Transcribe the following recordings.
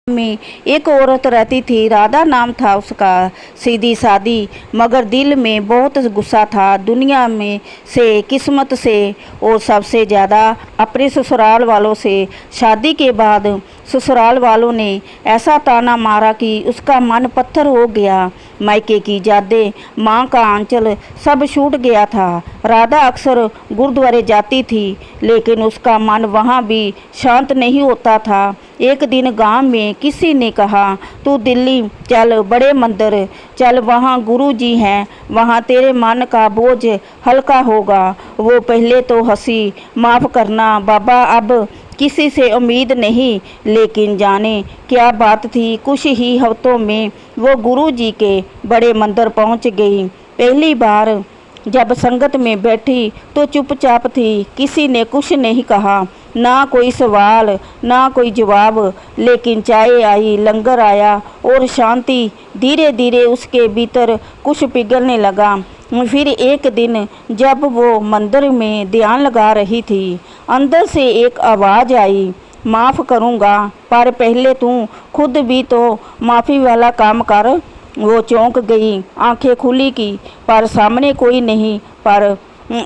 में एक औरत रहती थी। राधा नाम था उसका। सीधी सादी, मगर दिल में बहुत गुस्सा था दुनिया में से, किस्मत से और सबसे ज़्यादा अपने ससुराल वालों से। शादी के बाद ससुराल वालों ने ऐसा ताना मारा कि उसका मन पत्थर हो गया। मायके की यादें, माँ का आंचल सब छूट गया था। राधा अक्सर गुरुद्वारे जाती थी, लेकिन उसका मन वहाँ भी शांत नहीं होता था। एक दिन गांव में किसी ने कहा, तू दिल्ली चल, बड़े मंदिर चल, वहाँ गुरु जी हैं, वहाँ तेरे मन का बोझ हल्का होगा। वो पहले तो हंसी, माफ़ करना बाबा, अब किसी से उम्मीद नहीं। लेकिन जाने क्या बात थी, कुछ ही हफ्तों में वो गुरु जी के बड़े मंदिर पहुंच गई। पहली बार जब संगत में बैठी तो चुपचाप थी, किसी ने कुछ नहीं कहा, ना कोई सवाल ना कोई जवाब। लेकिन चाय आई, लंगर आया और शांति धीरे धीरे उसके भीतर कुछ पिघलने लगा। फिर एक दिन जब वो मंदिर में ध्यान लगा रही थी, अंदर से एक आवाज़ आई, माफ़ करूँगा पर पहले तू खुद भी तो माफ़ी वाला काम कर। वो चौंक गई, आंखें खुली की, पर सामने कोई नहीं। पर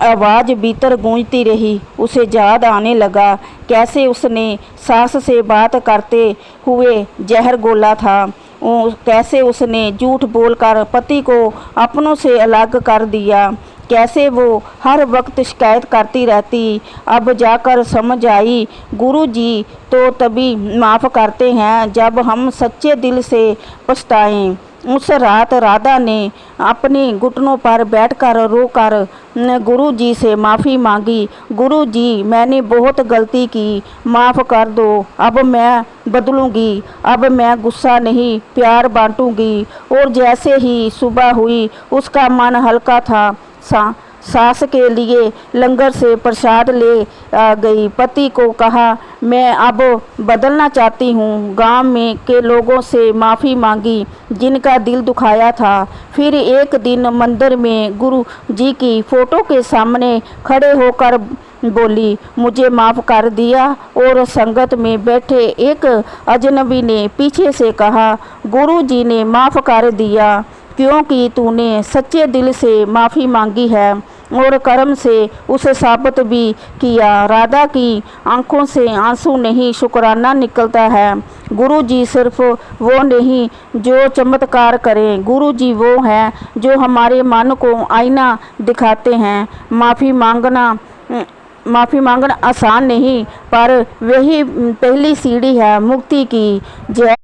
आवाज़ भीतर गूंजती रही। उसे याद आने लगा कैसे उसने सास से बात करते हुए जहर घोला था, कैसे उसने झूठ बोलकर पति को अपनों से अलग कर दिया, कैसे वो हर वक्त शिकायत करती रहती। अब जाकर समझ आई, गुरु जी तो तभी माफ़ करते हैं जब हम सच्चे दिल से पछताएं। उस रात राधा ने अपने घुटनों पर बैठकर रोकर गुरु जी से माफ़ी मांगी। गुरु जी, मैंने बहुत गलती की, माफ़ कर दो, अब मैं बदलूंगी, अब मैं गुस्सा नहीं प्यार बांटूंगी। और जैसे ही सुबह हुई उसका मन हल्का था। सास के लिए लंगर से प्रसाद ले गई, पति को कहा, मैं अब बदलना चाहती हूँ। गांव में के लोगों से माफ़ी मांगी जिनका दिल दुखाया था। फिर एक दिन मंदिर में गुरु जी की फ़ोटो के सामने खड़े होकर बोली, मुझे माफ़ कर दिया। और संगत में बैठे एक अजनबी ने पीछे से कहा, गुरु जी ने माफ़ कर दिया क्योंकि तूने सच्चे दिल से माफ़ी मांगी है और कर्म से उसे साबित भी किया। राधा की आंखों से आंसू नहीं, शुक्राना निकलता है। गुरु जी सिर्फ वो नहीं जो चमत्कार करें, गुरु जी वो हैं जो हमारे मन को आईना दिखाते हैं। माफ़ी मांगना आसान नहीं, पर वही पहली सीढ़ी है मुक्ति की। जय